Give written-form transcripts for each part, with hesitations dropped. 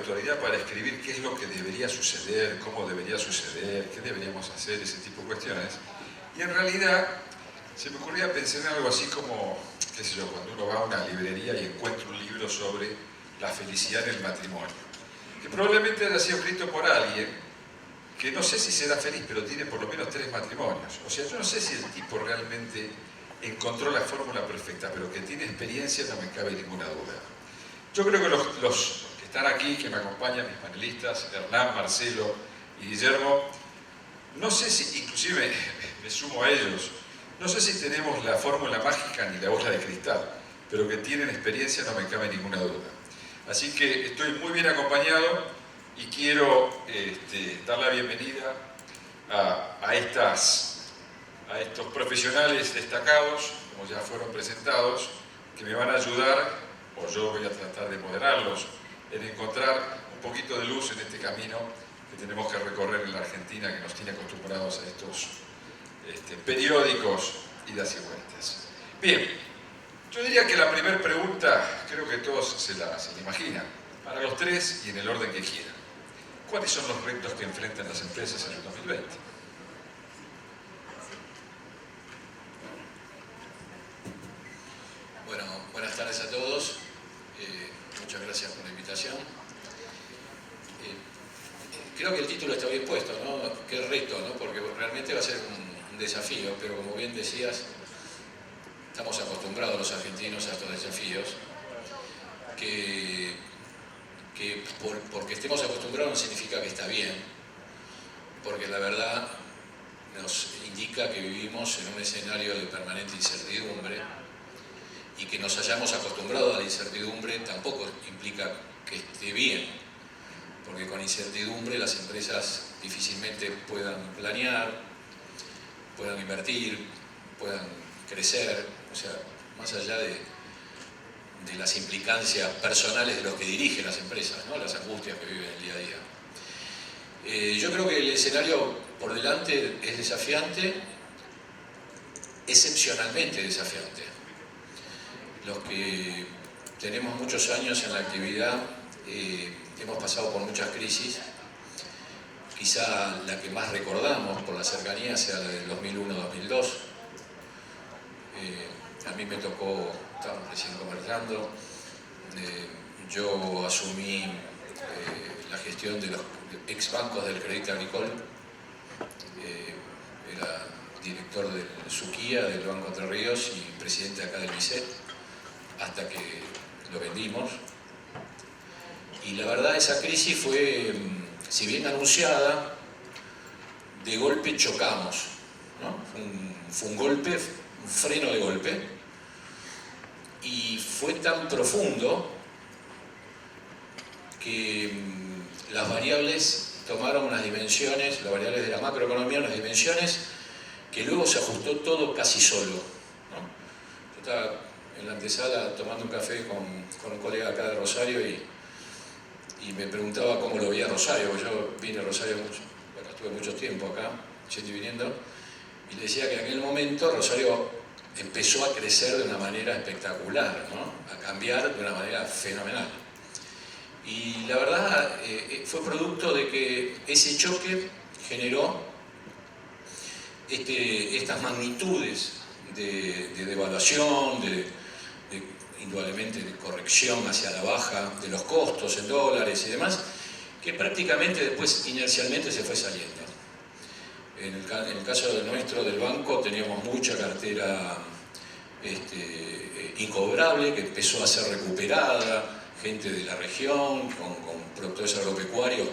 autoridad para escribir qué es lo que debería suceder, cómo debería suceder, qué deberíamos hacer, ese tipo de cuestiones. Y en realidad se me ocurría pensar en algo así como, qué sé yo, cuando uno va a una librería y encuentra un libro sobre la felicidad en el matrimonio, que probablemente haya sido escrito por alguien que no sé si será feliz, pero tiene por lo menos 3 matrimonios. O sea, yo no sé si el tipo realmente encontró la fórmula perfecta, pero que tiene experiencia no me cabe ninguna duda. Yo creo que los que están aquí, que me acompañan, mis panelistas, Hernán, Marcelo y Guillermo, no sé si, inclusive me sumo a ellos, no sé si tenemos la fórmula mágica ni la bola de cristal, pero que tienen experiencia no me cabe ninguna duda. Así que estoy muy bien acompañado y quiero dar la bienvenida a estos profesionales destacados, como ya fueron presentados, que me van a ayudar, o yo voy a tratar de moderarlos, en encontrar un poquito de luz en este camino que tenemos que recorrer en la Argentina, que nos tiene acostumbrados a estos periódicos, idas y vueltas. Bien, yo diría que la primera pregunta, creo que todos se la imaginan, para los tres y en el orden que quieran. ¿Cuáles son los retos que enfrentan las empresas en el 2020? Bueno, buenas tardes a todos. Muchas gracias por la invitación. Creo que el título está bien puesto, ¿no? Qué reto, ¿no? Porque realmente va a ser un desafío, pero como bien decías, estamos acostumbrados los argentinos a estos desafíos, porque estemos acostumbrados no significa que está bien, porque la verdad nos indica que vivimos en un escenario de permanente incertidumbre, y que nos hayamos acostumbrado a la incertidumbre tampoco implica que esté bien, porque con incertidumbre las empresas difícilmente puedan planear, puedan invertir, puedan crecer, o sea, más allá de las implicancias personales de los que dirigen las empresas, ¿no? Las angustias que viven el día a día. Yo creo que el escenario por delante es desafiante, excepcionalmente desafiante. Los que tenemos muchos años en la actividad hemos pasado por muchas crisis. Quizá la que más recordamos por la cercanía sea la del 2001-2002. A mí me tocó, estábamos recién conversando, yo asumí la gestión de los ex bancos del Crédit Agricole, era director del Suquía, del Banco Entre Ríos, y presidente acá del BICET, hasta que lo vendimos. Y la verdad, esa crisis fue, si bien anunciada, de golpe chocamos, ¿no? Fue un golpe, un freno de golpe, y fue tan profundo que las variables tomaron unas dimensiones, las variables de la macroeconomía, unas dimensiones que luego se ajustó todo casi solo, ¿no? Yo estaba en la antesala tomando un café con un colega acá de Rosario y me preguntaba cómo lo veía Rosario, porque yo vine a Rosario bueno, estuve mucho tiempo acá, yendo y viniendo, y le decía que en aquel momento Rosario empezó a crecer de una manera espectacular, ¿no? A cambiar de una manera fenomenal. Y la verdad fue producto de que ese choque generó estas magnitudes de devaluación, indudablemente de corrección hacia la baja de los costos en dólares y demás, que prácticamente después inercialmente se fue saliendo. En el caso nuestro del banco teníamos mucha cartera incobrable que empezó a ser recuperada, gente de la región con productores agropecuarios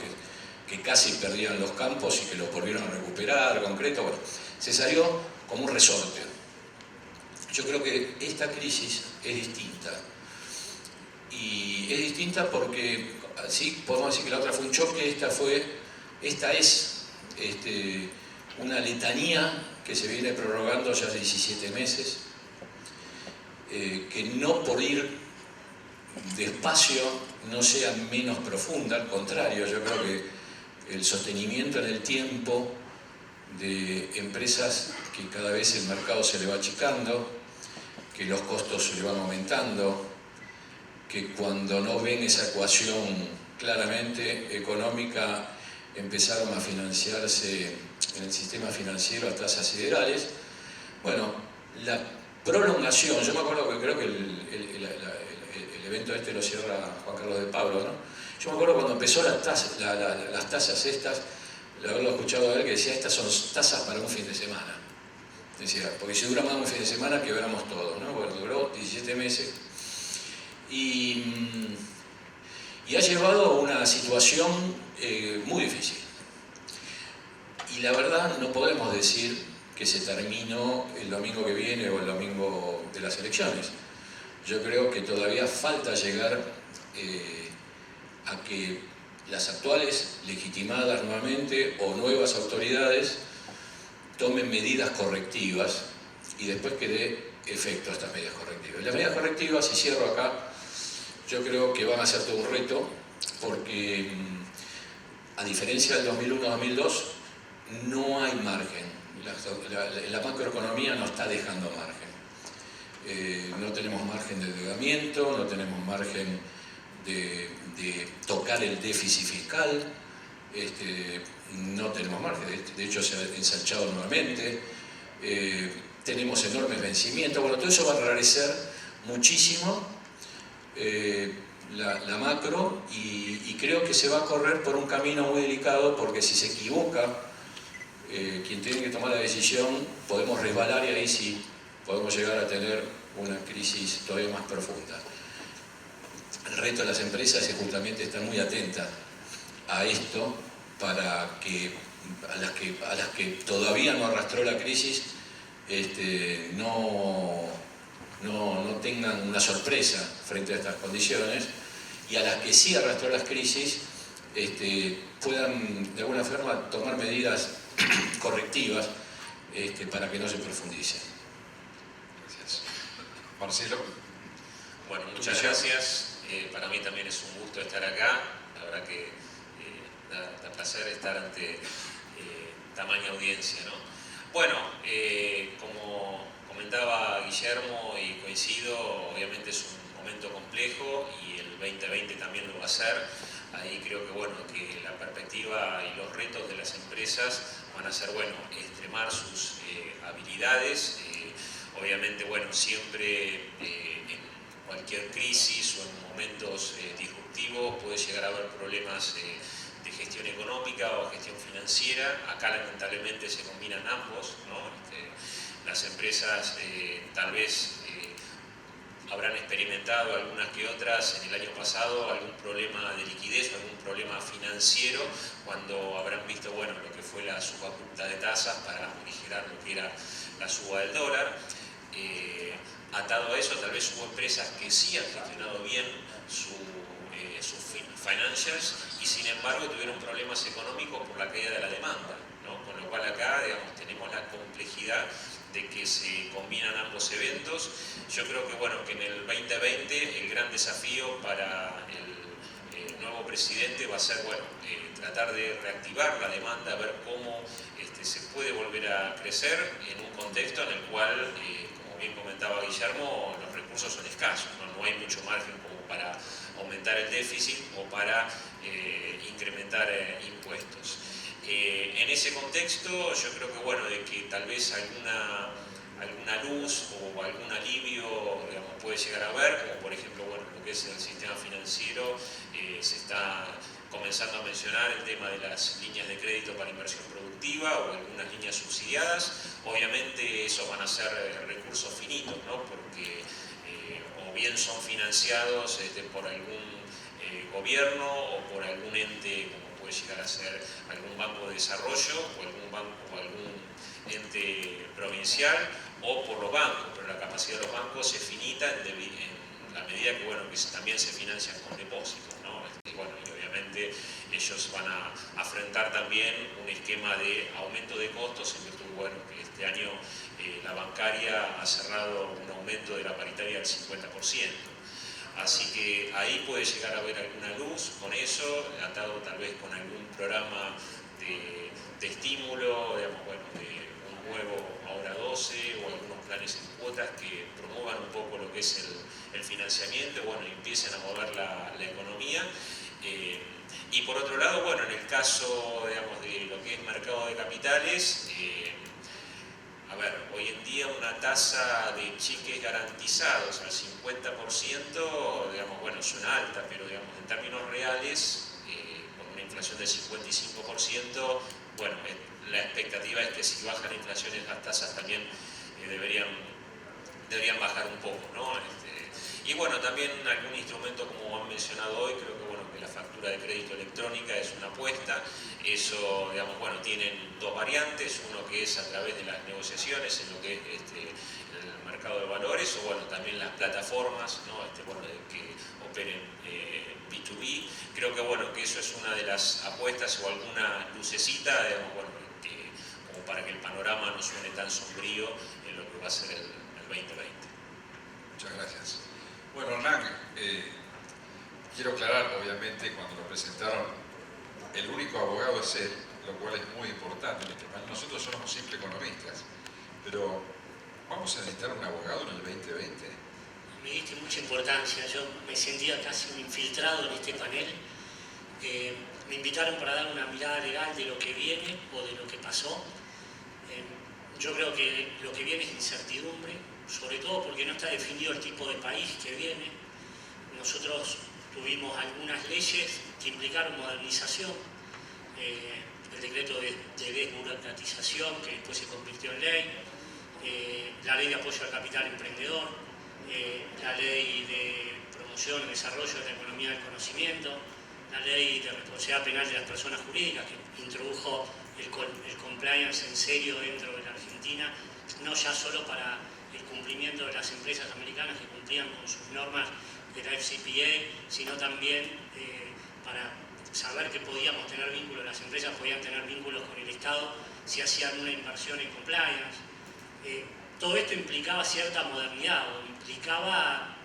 que casi perdían los campos y que los volvieron a recuperar, concreto, bueno, se salió como un resorte. Yo creo que esta crisis es distinta. Y es distinta porque, sí, podemos decir que la otra fue un choque, esta es una letanía que se viene prorrogando ya hace 17 meses, que no por ir despacio no sea menos profunda, al contrario, yo creo que el sostenimiento en el tiempo de empresas que cada vez el mercado se le va achicando, que los costos se le van aumentando, que cuando no ven esa ecuación claramente económica empezaron a financiarse en el sistema financiero a tasas siderales. Bueno, la prolongación, yo me acuerdo que creo que el evento este lo cierra Juan Carlos de Pablo, ¿no? Yo me acuerdo cuando empezó las tasas estas, de haberlo escuchado a él, que decía, estas son tasas para un fin de semana. Decía, porque si dura más un fin de semana quebramos todo, ¿no? Bueno, duró 17 meses. Y ha llevado a una situación muy difícil. Y la verdad no podemos decir que se terminó el domingo que viene o el domingo de las elecciones. Yo creo que todavía falta llegar a que las actuales legitimadas nuevamente o nuevas autoridades tomen medidas correctivas y después que dé efecto a estas medidas correctivas. Las medidas correctivas, y cierro acá, yo creo que van a ser todo un reto porque a diferencia del 2001-2002 no hay margen. La macroeconomía no está dejando margen. No tenemos margen de endeudamiento, no tenemos margen de tocar el déficit fiscal, no tenemos margen, de hecho se ha ensanchado nuevamente, tenemos enormes vencimientos, bueno, todo eso va a enrarecer muchísimo la macro y creo que se va a correr por un camino muy delicado porque si se equivoca quien tiene que tomar la decisión podemos resbalar y ahí sí podemos llegar a tener una crisis todavía más profunda. El reto de las empresas es justamente estar muy atentas a esto para que a las que todavía no arrastró la crisis no tengan una sorpresa frente a estas condiciones y a las que sí arrastró las crisis puedan de alguna forma tomar medidas correctivas para que no se profundice. Gracias. Marcelo. Bueno, muchas gracias. Para mí también es un gusto estar acá. La verdad que da placer estar ante tamaña audiencia, ¿no? Bueno, como comentaba Guillermo y coincido, obviamente es un momento complejo y el 2020 también lo va a ser. Ahí creo que, bueno, que la perspectiva y los retos de las empresas van a ser, bueno, extremar sus habilidades. Obviamente, bueno, siempre en cualquier crisis o en momentos disruptivos puede llegar a haber problemas de gestión económica o gestión financiera. Acá lamentablemente se combinan ambos, ¿no? Las empresas tal vez habrán experimentado algunas que otras en el año pasado algún problema de liquidez, algún problema financiero, cuando habrán visto, bueno, lo que fue la suba abrupta de tasas para aligerar lo que era la suba del dólar. Atado a eso, tal vez hubo empresas que sí han gestionado bien sus financials y sin embargo tuvieron problemas económicos por la caída de la demanda, ¿no? Con lo cual acá, digamos, tenemos la complejidad de que se combinan ambos eventos. Yo creo que, bueno, que en el 2020 el gran desafío para el nuevo presidente va a ser, bueno, tratar de reactivar la demanda, ver cómo se puede volver a crecer en un contexto en el cual, como bien comentaba Guillermo, los recursos son escasos, ¿no? No hay mucho margen como para aumentar el déficit o para incrementar impuestos. En ese contexto yo creo que, bueno, de que tal vez alguna luz o algún alivio, digamos, puede llegar a haber, como por ejemplo, bueno, lo que es el sistema financiero, se está comenzando a mencionar el tema de las líneas de crédito para inversión productiva o algunas líneas subsidiadas. Obviamente esos van a ser recursos finitos, ¿no? Porque o bien son financiados por algún gobierno o por algún ente, como puede llegar a ser algún banco de desarrollo o algún banco o algún ente provincial o por los bancos, pero la capacidad de los bancos es finita en la medida que, bueno, que también se financian con depósitos, ¿no? Bueno, y obviamente ellos van a afrontar también un esquema de aumento de costos en virtud, bueno, que este año la bancaria ha cerrado un aumento de la paritaria del 50%. Así que ahí puede llegar a haber alguna luz con eso, atado tal vez con algún programa de estímulo, digamos, bueno, de un nuevo Ahora 12 o algunos planes en cuotas que promuevan un poco lo que es el financiamiento, bueno, y empiecen a mover la economía. por otro lado, bueno, en el caso, digamos, de lo que es mercado de capitales, a ver, hoy en día una tasa de cheques garantizados al 50%, digamos, bueno, son altas, pero digamos, en términos reales, con una inflación del 55%, bueno, la expectativa es que si baja la inflación, las tasas también deberían bajar un poco, ¿no? Y bueno, también algún instrumento, como han mencionado hoy, creo que, bueno, que la factura de crédito electrónica es una apuesta. Eso, digamos, bueno, tienen dos variantes, uno que es a través de las negociaciones en lo que es el mercado de valores, o bueno, también las plataformas, ¿no? Bueno, que operen B2B. Creo que, bueno, que eso es una de las apuestas o alguna lucecita, digamos, bueno, como para que el panorama no suene tan sombrío en lo que va a ser el 2020. Muchas gracias. Bueno, Hernán, quiero aclarar, obviamente, cuando lo presentaron, el único abogado es él, lo cual es muy importante en este país. Nosotros somos simples economistas, pero ¿vamos a necesitar un abogado en el 2020? Me diste mucha importancia, yo me sentía casi un infiltrado en este panel. Me invitaron para dar una mirada legal de lo que viene o de lo que pasó. Yo creo que lo que viene es incertidumbre, sobre todo porque no está definido el tipo de país que viene. Nosotros tuvimos algunas leyes que implicaron modernización, el decreto de desburocratización, que después se convirtió en ley, la ley de apoyo al capital emprendedor, la ley de promoción y desarrollo de la economía del conocimiento, la ley de responsabilidad penal de las personas jurídicas, que introdujo el compliance en serio dentro de la Argentina, no ya solo para el cumplimiento de las empresas americanas que cumplían con sus normas de la FCPA, sino también para saber que podíamos tener vínculos, las empresas podían tener vínculos con el Estado si hacían una inversión en compliance. Todo esto implicaba cierta modernidad, o implicaba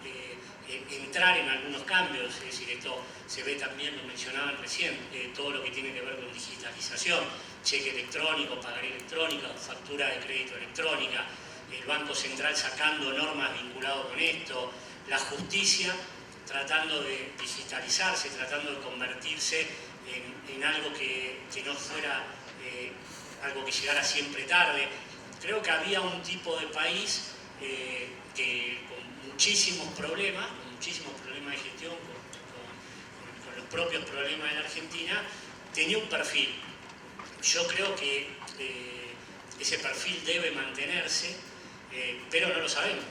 entrar en algunos cambios, es decir, esto se ve también, lo mencionaban recién, todo lo que tiene que ver con digitalización, cheque electrónico, pagaré electrónica, factura de crédito electrónica, el Banco Central sacando normas vinculadas con esto, la justicia tratando de digitalizarse, tratando de convertirse en algo que no fuera algo que llegara siempre tarde. Creo que había un tipo de país que con muchísimos problemas de gestión, con los propios problemas de la Argentina, tenía un perfil. Yo creo que ese perfil debe mantenerse, pero no lo sabemos.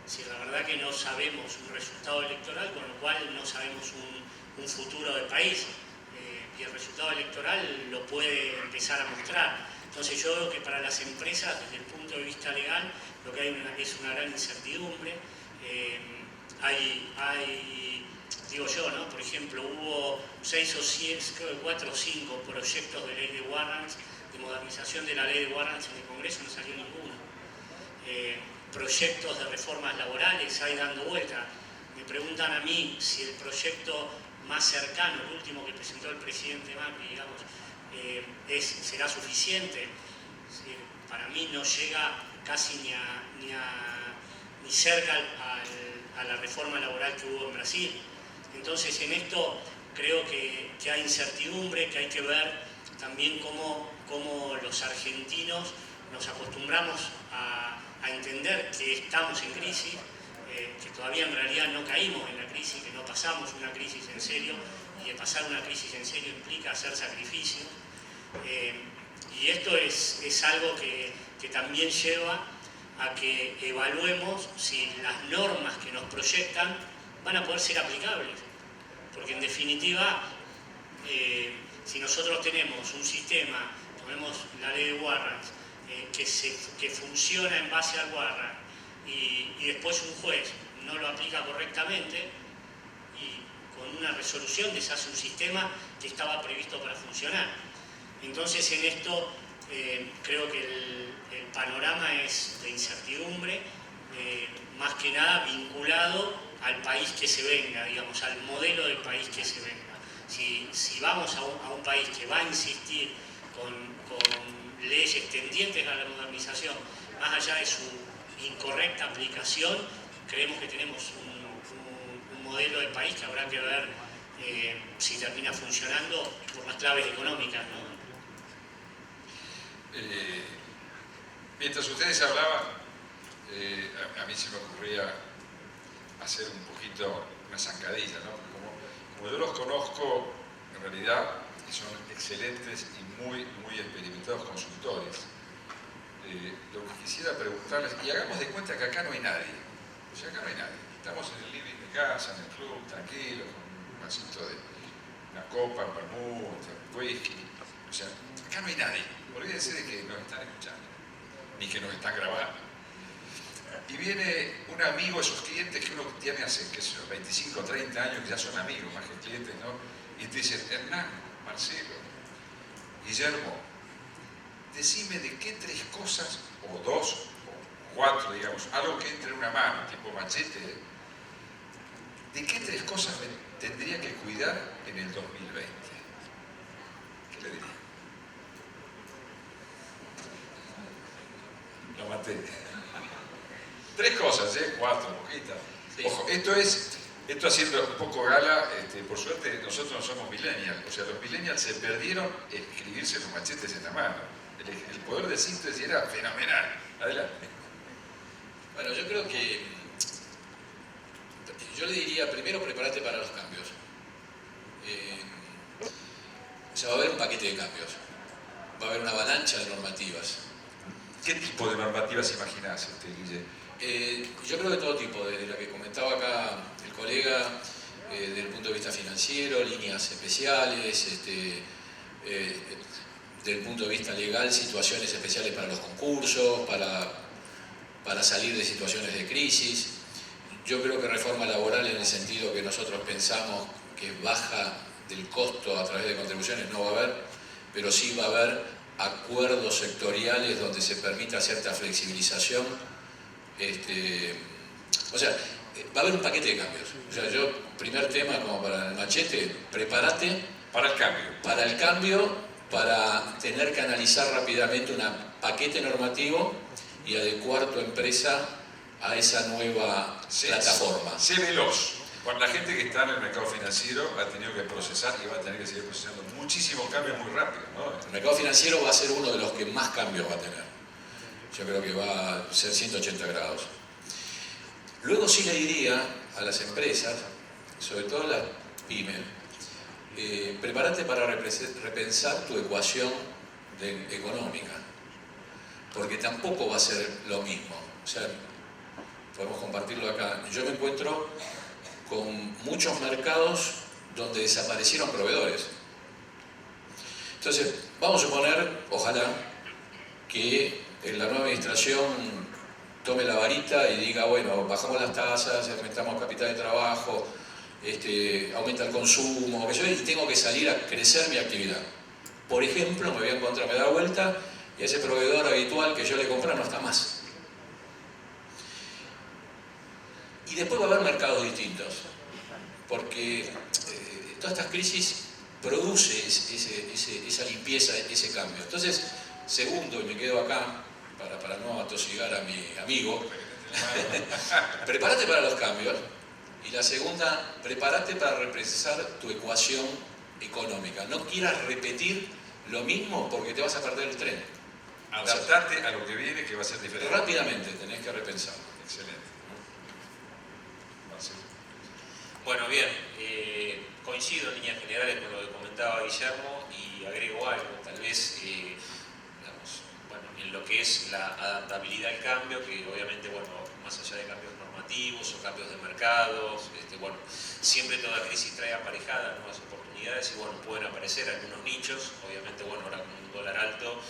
Si la verdad que no sabemos un resultado electoral, con lo cual no sabemos un futuro del país. Y el resultado electoral lo puede empezar a mostrar. Entonces yo creo que para las empresas, desde el punto de vista legal, lo que hay es una gran incertidumbre. Digo yo, ¿no? Por ejemplo, hubo 6 o 7, creo que 4 o 5 proyectos de ley de warrants, de modernización de la ley de warrants en el Congreso, no salió ninguno. Proyectos de reformas laborales hay dando vuelta. Me preguntan a mí si el proyecto más cercano, el último que presentó el presidente Macri, digamos, será suficiente. Para mí no llega casi ni cerca a la reforma laboral que hubo en Brasil. Entonces en esto creo que hay incertidumbre, que hay que ver también cómo los argentinos nos acostumbramos a entender que estamos en crisis, que todavía en realidad no caímos en la crisis, que no pasamos una crisis en serio, y que pasar una crisis en serio implica hacer sacrificios. Y esto es algo que también lleva a que evaluemos si las normas que nos proyectan van a poder ser aplicables. Porque en definitiva, si nosotros tenemos un sistema, tomemos la ley de warrants, que funciona en base al warrant y después un juez no lo aplica correctamente y con una resolución deshace un sistema que estaba previsto para funcionar. Entonces en esto creo que el panorama es de incertidumbre, más que nada vinculado al país que se venga, digamos, al modelo del país que se venga. Si vamos a un país que va a insistir con leyes tendientes a la modernización, más allá de su incorrecta aplicación, creemos que tenemos un modelo de país que habrá que ver si termina funcionando por las claves económicas, ¿no? Mientras ustedes hablaban, a mí se me ocurría hacer un poquito una zancadilla, ¿no? Como yo los conozco, en realidad son excelentes y muy experimentados consultores. Lo que quisiera preguntarles, y hagamos de cuenta que acá no hay nadie, o sea, acá no hay nadie. Estamos en el living de casa, en el club, tranquilos, con un vasito de una copa, un vermut, un whisky, o sea, acá no hay nadie. Olvídense de que nos están escuchando, ni que nos están grabando. Y viene un amigo, esos clientes que uno tiene hace, qué sé yo, 25, 30 años, que ya son amigos, más que clientes, ¿no? Y te dicen, Hernán, Marcelo, Guillermo, decime de qué 3 cosas, o 2, o 4, digamos, algo que entre en una mano, tipo machete, ¿de qué 3 cosas me tendría que cuidar en el 2020? ¿Qué le diría? Lo maté. 3 cosas, 4, poquitas. Sí. Ojo, esto haciendo un poco gala, por suerte nosotros no somos millennials, o sea, los millennials se perdieron escribirse los machetes en la mano. El poder de síntesis era fenomenal. Adelante. Bueno, yo creo que yo le diría primero prepárate para los cambios. O sea, va a haber un paquete de cambios, va a haber una avalancha de normativas. ¿Qué tipo de normativas imaginás, Guille? Yo creo de todo tipo, desde la que comentaba acá el colega, desde el punto de vista financiero, líneas especiales, desde el punto de vista legal, situaciones especiales para los concursos, para salir de situaciones de crisis. Yo creo que reforma laboral en el sentido que nosotros pensamos que baja del costo a través de contribuciones no va a haber, pero sí va a haber acuerdos sectoriales donde se permita cierta flexibilización. O sea, va a haber un paquete de cambios. O sea, yo, primer tema como para el machete, prepárate para el cambio. Para el cambio, para tener que analizar rápidamente un paquete normativo y adecuar tu empresa a esa nueva plataforma. Sé veloz. Cuando la gente que está en el mercado financiero ha tenido que procesar y va a tener que seguir procesando muchísimos cambios muy rápido, ¿no? El mercado financiero va a ser uno de los que más cambios va a tener. Yo creo que va a ser 180 grados. Luego sí le diría a las empresas, sobre todo las pymes, prepárate para repensar tu ecuación económica, porque tampoco va a ser lo mismo. O sea, podemos compartirlo acá. Yo me encuentro con muchos mercados donde desaparecieron proveedores. Entonces, vamos a suponer, ojalá, que la nueva administración tome la varita y diga, bueno, bajamos las tasas, aumentamos capital de trabajo, aumenta el consumo, y tengo que salir a crecer mi actividad. Por ejemplo, me voy a encontrar, me da vuelta y ese proveedor habitual que yo le compré no está más. Y después va a haber mercados distintos, porque todas estas crisis produce esa limpieza, ese cambio. Entonces, segundo, y me quedo acá para no atosigar a mi amigo, prepárate para los cambios. Y la segunda, prepárate para repensar tu ecuación económica. No quieras repetir lo mismo porque te vas a perder el tren. Adaptarte a lo que viene, que va a ser diferente. Rápidamente tenés que repensarlo. Excelente. Bueno, bien, coincido en líneas generales con lo que comentaba Guillermo y agrego algo, tal vez, en lo que es la adaptabilidad al cambio, que obviamente, más allá de cambios normativos o cambios de mercados, siempre toda crisis trae aparejadas nuevas oportunidades y pueden aparecer algunos nichos, obviamente, ahora con un dólar alto,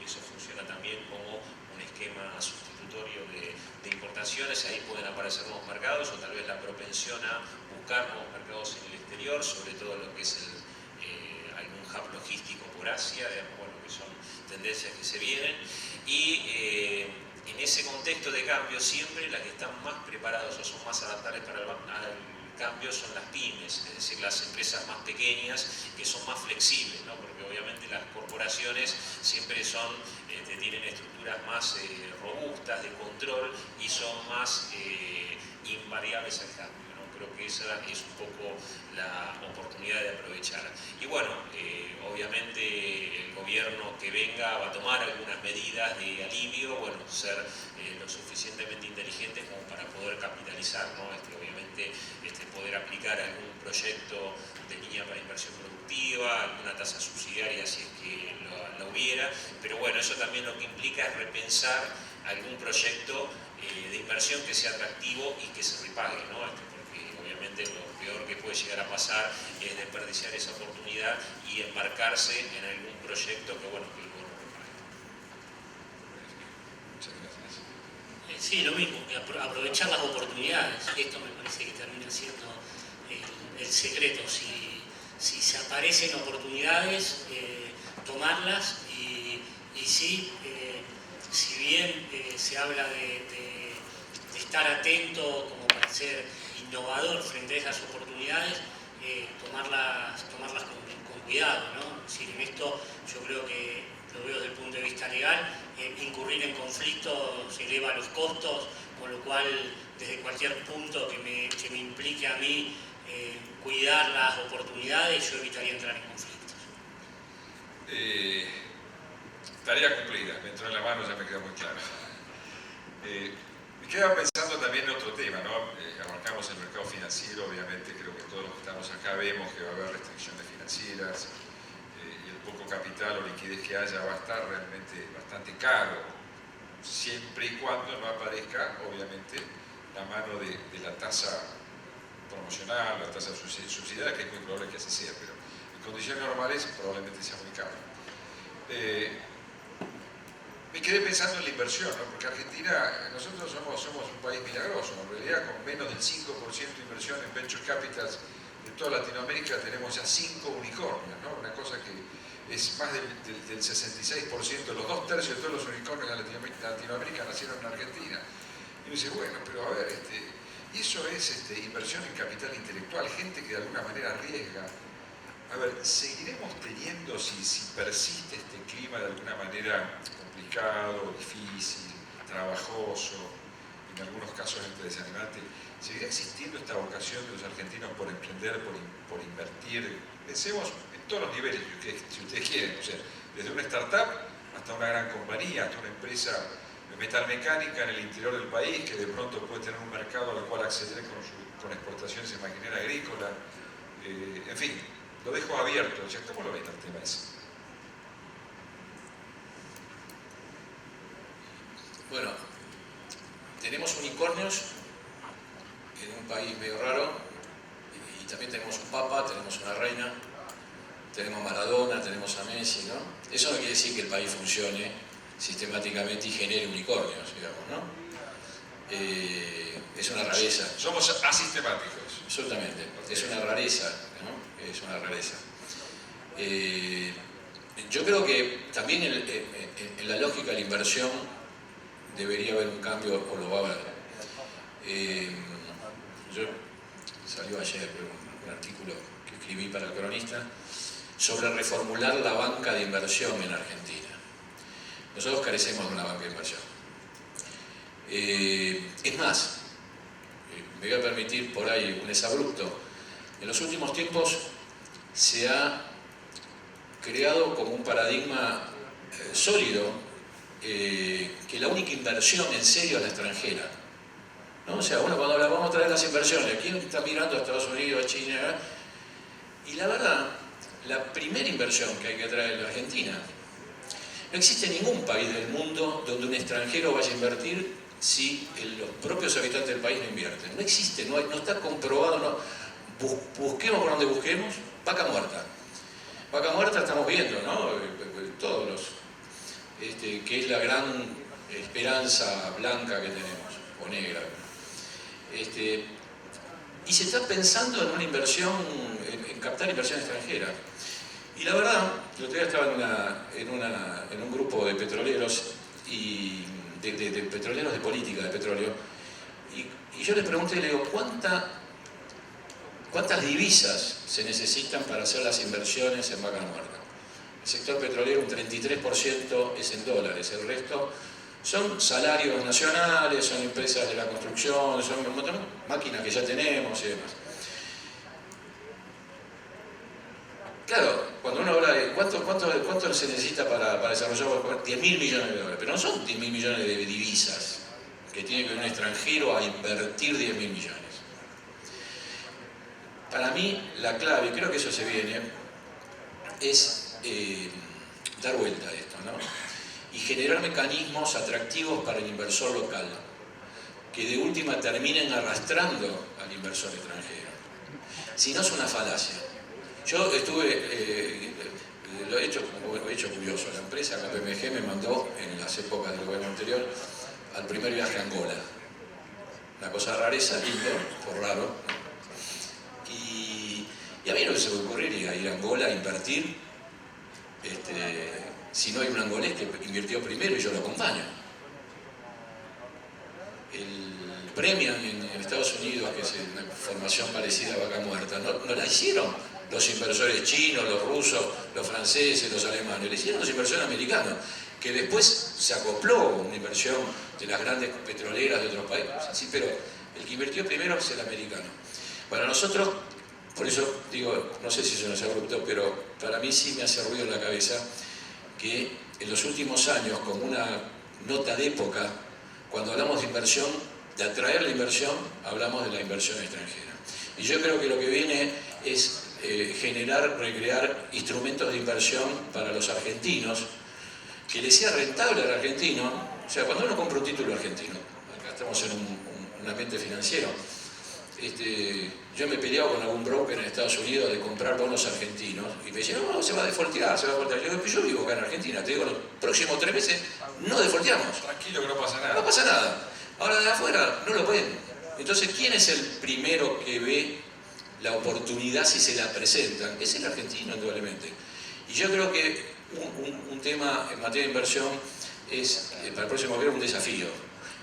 eso funciona también como un esquema sustitutorio de importaciones, ahí pueden aparecer nuevos mercados o tal vez la propensión a buscar nuevos mercados en el exterior, sobre todo lo que es algún hub logístico por Asia, que son tendencias que se vienen, y en ese contexto de cambio siempre las que están más preparadas o son más adaptables para el cambio son las pymes, es decir, las empresas más pequeñas que son más flexibles, ¿no? Porque obviamente las corporaciones siempre tienen estructuras más robustas de control y son más invariables al cambio, ¿no? creo que esa es un poco la oportunidad de aprovechar. Y bueno, obviamente el gobierno que venga va a tomar algunas medidas de alivio, bueno, ser lo suficientemente inteligentes como para poder capitalizar, ¿no? Obviamente poder aplicar algún proyecto de línea para inversión productiva, alguna tasa subsidiaria si es que la hubiera, pero bueno, eso también lo que implica es repensar algún proyecto de inversión que sea atractivo y que se repague, ¿no? Porque obviamente lo peor que puede llegar a pasar es desperdiciar esa oportunidad y embarcarse en algún proyecto que, bueno, que luego no repague. Muchas gracias. Sí, lo mismo, aprovechar las oportunidades. Esto me parece que termina siendo el secreto. Si se aparecen oportunidades, tomarlas y sí, si bien se habla de estar atento como para ser innovador frente a esas oportunidades, tomarlas con cuidado, ¿no? Es decir, en esto yo creo que lo veo desde el punto de vista legal, incurrir en conflictos eleva los costos, con lo cual desde cualquier punto que me implique a mí cuidar las oportunidades, yo evitaría entrar en conflictos. Tarea cumplida, me entró en la mano, ya me quedó muy claro. Me quedaba pensando también en otro tema, ¿no? Abarcamos el mercado financiero, obviamente creo que todos los que estamos acá vemos que va a haber restricciones financieras y el poco capital o liquidez que haya va a estar realmente bastante caro, siempre y cuando no aparezca, obviamente, la mano de la tasa promocional, la tasa subsidiaria, que es muy probable que así sea, pero en condiciones normales probablemente sea muy caro. Me quedé pensando en la inversión, ¿no? Porque Argentina, nosotros somos un país milagroso, en realidad con menos del 5% de inversión en venture capitals de toda Latinoamérica tenemos ya 5 unicornios, ¿no? Una cosa que es más del 66%, los 2/3 de todos los unicornios de Latinoamérica nacieron en Argentina. Y uno dice, bueno, pero a ver, y eso es inversión en capital intelectual, gente que de alguna manera arriesga. A ver, ¿seguiremos teniendo, si persiste este clima de alguna manera complicado, difícil, trabajoso, en algunos casos desanimante, seguirá existiendo esta vocación de los argentinos por emprender, por invertir? Pensemos en todos los niveles, si ustedes quieren, o sea, desde una startup hasta una gran compañía, hasta una empresa metalmecánica en el interior del país que de pronto puede tener un mercado al cual acceder con exportaciones en maquinaria agrícola, en fin. Lo dejo abierto, o sea, ¿cómo lo ven el tema ese? Bueno, tenemos unicornios en un país medio raro y también tenemos un papa, tenemos una reina, tenemos a Maradona, tenemos a Messi, ¿no? Eso no quiere decir que el país funcione sistemáticamente y genere unicornios, digamos, ¿no? Es una rareza. Somos asistemáticos. Absolutamente, es una rareza, ¿no? Es una rareza. Yo creo que también en la lógica de la inversión debería haber un cambio, o lo va a haber. Salió ayer un artículo que escribí para el Cronista sobre reformular la banca de inversión en Argentina. Nosotros carecemos de una banca de inversión. Es más, me voy a permitir por ahí un exabrupto. En los últimos tiempos se ha creado como un paradigma sólido que la única inversión en serio es la extranjera, ¿no? O sea, uno cuando habla, vamos a traer las inversiones, ¿quién está mirando a Estados Unidos, a China? Y la verdad, la primera inversión que hay que traer es la Argentina. No existe ningún país del mundo donde un extranjero vaya a invertir si los propios habitantes del país no invierten. No existe, no está comprobado, no. Busquemos por donde busquemos, vaca muerta. Vaca muerta estamos viendo, ¿no? Todos los, que es la gran esperanza blanca que tenemos, o negra. Y se está pensando en una inversión, en captar inversión extranjera. Y la verdad, el otro día estaba en un grupo de petroleros y de petroleros de política de petróleo, y yo les pregunté, le digo, ¿cuántas divisas se necesitan para hacer las inversiones en vaca muerta? El sector petrolero un 33% es en dólares, el resto Son salarios nacionales, son empresas de la construcción, son máquinas que ya tenemos y demás. Claro, cuando uno habla de cuánto se necesita para desarrollar 10.000 millones de dólares, pero no son 10.000 millones de divisas que tiene que ir un extranjero a invertir 10.000 millones. Para mí, la clave, creo que eso se viene, es dar vuelta a esto, ¿no? Y generar mecanismos atractivos para el inversor local, que de última terminen arrastrando al inversor extranjero. Si no, es una falacia. Yo estuve, lo he hecho curioso, la empresa KPMG me mandó en las épocas del gobierno anterior al primer viaje a Angola. Una cosa rareza, lindo, por raro. Y a mí no se me ocurriría ir a Angola a invertir si no hay un angolés que invirtió primero y yo lo acompaño. El Premium en Estados Unidos, que es una formación parecida a Vaca Muerta, no la hicieron los inversores chinos, los rusos, los franceses, los alemanes, la hicieron los inversores americanos, que después se acopló una inversión de las grandes petroleras de otros países. Sí, pero el que invirtió primero es el americano. Bueno, nosotros, por eso digo, no sé si se nos abruptó, pero para mí sí me hace ruido en la cabeza que en los últimos años, como una nota de época, cuando hablamos de inversión, de atraer la inversión, hablamos de la inversión extranjera. Y yo creo que lo que viene es recrear instrumentos de inversión para los argentinos, que les sea rentable al argentino. O sea, cuando uno compra un título argentino, acá estamos en un ambiente financiero, yo me he peleado con algún broker en Estados Unidos de comprar bonos argentinos y me decían, no, se va a defoltear, se va a defoltear. Yo vivo acá en Argentina, te digo, los próximos 3 meses no defolteamos. Tranquilo que no pasa nada. No pasa nada. Ahora de afuera no lo ven. Entonces, ¿quién es el primero que ve la oportunidad si se la presentan? Es el argentino, indudablemente. Y yo creo que un tema en materia de inversión es, para el próximo gobierno, un desafío.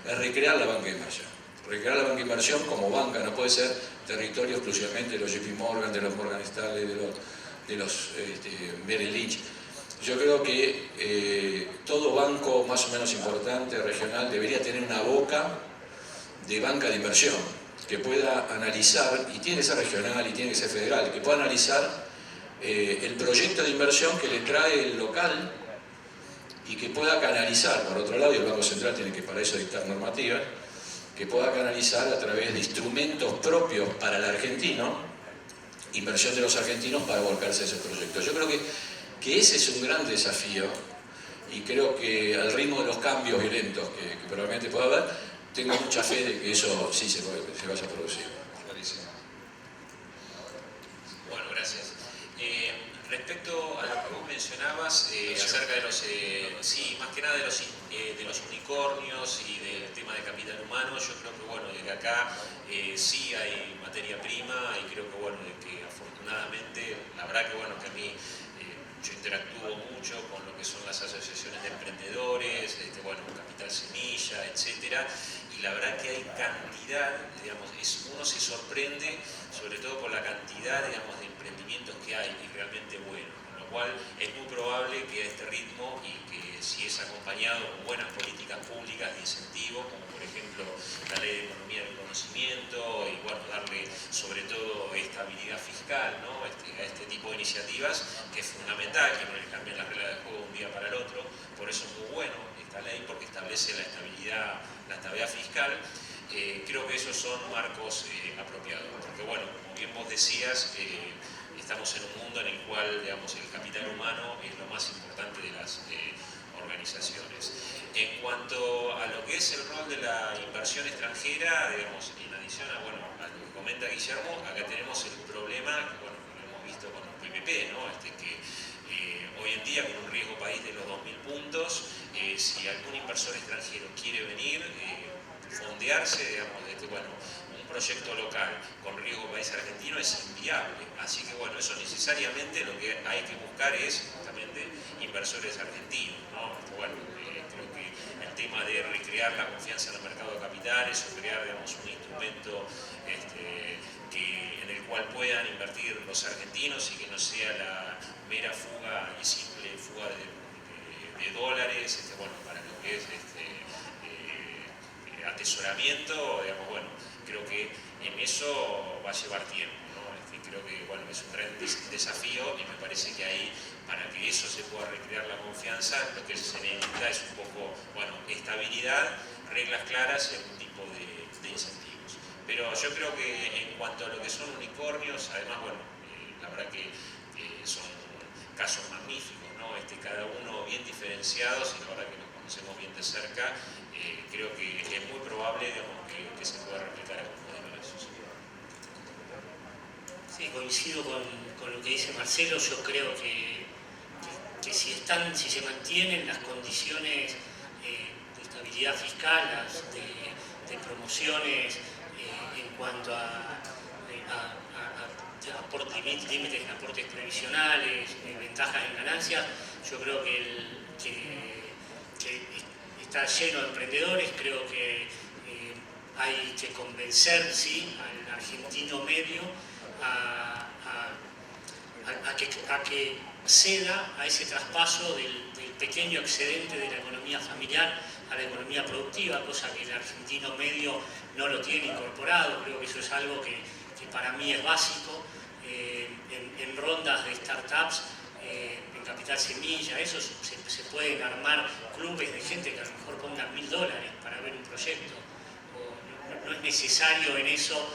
Es recrear la banca de inversión. Recrear la banca de inversión como banca, no puede ser territorio exclusivamente de los JP Morgan, de los Morgan Stanley, de los Merrill Lynch. Yo creo que todo banco más o menos importante, regional, debería tener una boca de banca de inversión que pueda analizar, y tiene que ser regional y tiene que ser federal, que pueda analizar el proyecto de inversión que le trae el local y que pueda canalizar, por otro lado, y el Banco Central tiene que para eso dictar normativas, que pueda canalizar a través de instrumentos propios para el argentino, inversión de los argentinos para volcarse a ese proyecto. Yo creo que ese es un gran desafío y creo que al ritmo de los cambios violentos que probablemente pueda haber, tengo mucha fe de que eso sí se vaya a producir. Clarísimo. Bueno, gracias. Respecto a lo que vos mencionabas acerca de los, sí, más que nada de los unicornios y del tema de capital humano, yo creo que bueno, desde acá sí hay materia prima y creo que bueno, de que afortunadamente, la verdad que bueno, que a mí yo interactúo mucho con lo que son las asociaciones de emprendedores, bueno, Capital Semilla, etcétera, y la verdad que hay cantidad, digamos, uno se sorprende sobre todo por la cantidad, digamos, de emprendimientos que hay y realmente buenos, con lo cual es muy probable que a este ritmo y que si es acompañado con buenas políticas públicas de incentivo, como por ejemplo la Ley de Economía del Conocimiento y bueno, darle sobre todo estabilidad fiscal, ¿no? a este tipo de iniciativas, que es fundamental que no le cambien las reglas del juego de un día para el otro. Por eso es muy bueno esta ley, porque establece la estabilidad fiscal. Creo que esos son marcos apropiados, porque bueno, como bien vos decías, estamos en un mundo en el cual, digamos, el capital humano es lo más importante de las organizaciones. En cuanto a lo que es el rol de la inversión extranjera, digamos, en adición a, bueno, a lo que comenta Guillermo, acá tenemos el problema, que bueno, lo hemos visto con los PPP, ¿no? Que hoy en día, con un riesgo país de los 2.000 puntos, si algún inversor extranjero quiere venir, fondearse, digamos, bueno, un proyecto local con riesgo país argentino es inviable. Así que bueno, eso necesariamente lo que hay que buscar es justamente inversores argentinos, ¿no? Bueno, creo que el tema de recrear la confianza en el mercado de capitales o crear, digamos, un instrumento en el cual puedan invertir los argentinos y que no sea la mera fuga y simple fuga de dólares, bueno, para lo que es atesoramiento, digamos, bueno, creo que en eso va a llevar tiempo, ¿no? Creo que, bueno, es un gran desafío y me parece que ahí, para que eso se pueda recrear la confianza, lo que se necesita es un poco, bueno, estabilidad, reglas claras y algún tipo de incentivos. Pero yo creo que en cuanto a lo que son unicornios, además, bueno, la verdad que son casos magníficos, ¿no? Cada uno bien diferenciados, y la verdad que los conocemos bien de cerca, creo que es muy probable, digamos, que se pueda replicar algún modelo de esos. Sí, coincido con lo que dice Marcelo. Yo creo que si se mantienen las condiciones de estabilidad fiscal, de promociones en cuanto a límites en aportes previsionales, ventajas en ganancias, yo creo que está lleno de emprendedores. Creo que hay que convencer, sí, al argentino medio a que ceda a ese traspaso del pequeño excedente de la economía familiar a la economía productiva, cosa que el argentino medio no lo tiene incorporado. Creo que eso es algo que para mí es básico. En rondas de startups, en Capital Semilla, eso se pueden armar clubes de gente que a lo mejor ponga $1000 para ver un proyecto. No es necesario en eso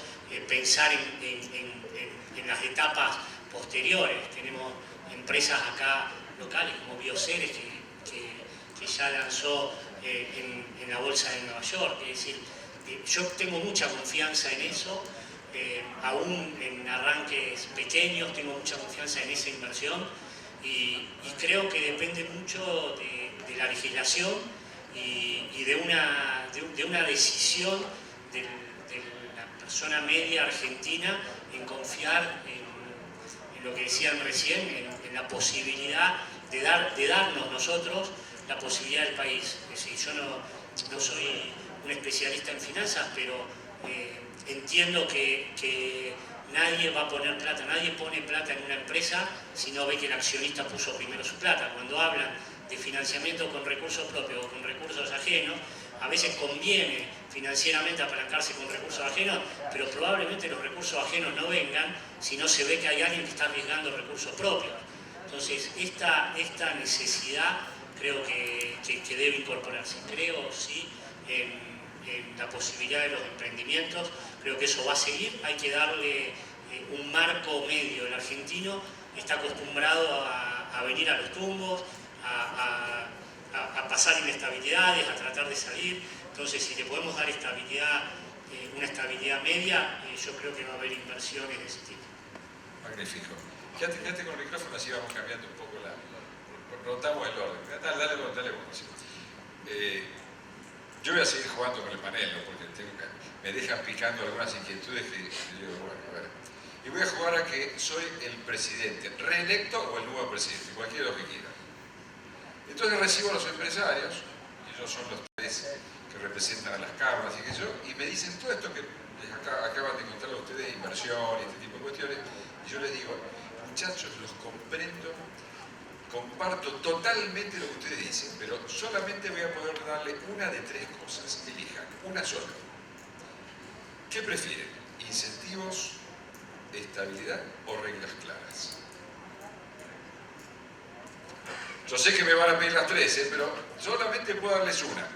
pensar en las etapas posteriores. Tenemos empresas acá locales como Bioceres que ya lanzó en la bolsa de Nueva York. Es decir, yo tengo mucha confianza en eso. Aún en arranques pequeños tengo mucha confianza en esa inversión y creo que depende mucho de la legislación y de una decisión de la persona media argentina en confiar en lo que decían recién, en la posibilidad de darnos nosotros la posibilidad del país. Es decir, yo no soy un especialista en finanzas, pero entiendo que nadie va a poner plata, nadie pone plata en una empresa si no ve que el accionista puso primero su plata. Cuando hablan de financiamiento con recursos propios o con recursos ajenos, a veces conviene financieramente apalancarse con recursos ajenos, pero probablemente los recursos ajenos no vengan si no se ve que hay alguien que está arriesgando recursos propios. Entonces, esta necesidad creo que debe incorporarse. Creo, sí, en la posibilidad de los emprendimientos. Creo que eso va a seguir. Hay que darle un marco medio. El argentino está acostumbrado a venir a los tumbos, a pasar inestabilidades, a tratar de salir. Entonces, si le podemos dar estabilidad, una estabilidad media, yo creo que va a haber inversiones de ese tipo. Magnífico. Quédate con el micrófono, así vamos cambiando un poco rotamos el orden. Dale vos. Yo voy a seguir jugando con el panel, ¿no? Porque me dejan picando algunas inquietudes que digo, bueno, a ver. Y voy a jugar a que soy el presidente, reelecto o el nuevo presidente, cualquiera de los que quiera. Entonces recibo a los empresarios, ellos son los tres que representan a las cámaras y que yo, y me dicen todo esto que les acaban de contar a ustedes, inversión y este tipo de cuestiones, y yo les digo, muchachos, los comprendo, comparto totalmente lo que ustedes dicen, pero solamente voy a poder darle una de tres cosas. Elijan una sola. ¿Qué prefieren? ¿Incentivos, estabilidad o reglas claras? Yo sé que me van a pedir las tres, pero solamente puedo darles una.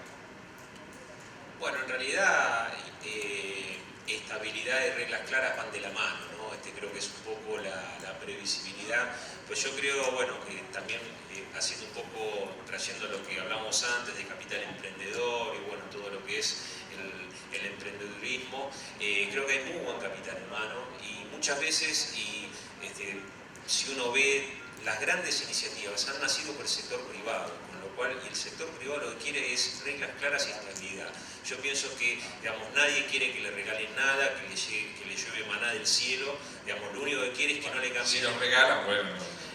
Bueno, en realidad estabilidad y reglas claras van de la mano, ¿no? Creo que es un poco la previsibilidad. Pues yo creo, bueno, que también haciendo un poco, trayendo lo que hablamos antes de capital emprendedor y bueno, todo lo que es el emprendedurismo, creo que hay muy buen capital humano y muchas veces, si uno ve, las grandes iniciativas han nacido por el sector privado, con lo cual el sector privado lo que quiere es reglas claras y estabilidad. Yo pienso que, digamos, nadie quiere que le regalen nada, que le llueve maná del cielo, digamos, lo único que quiere es que no le cambien. Si nos regalan, bueno.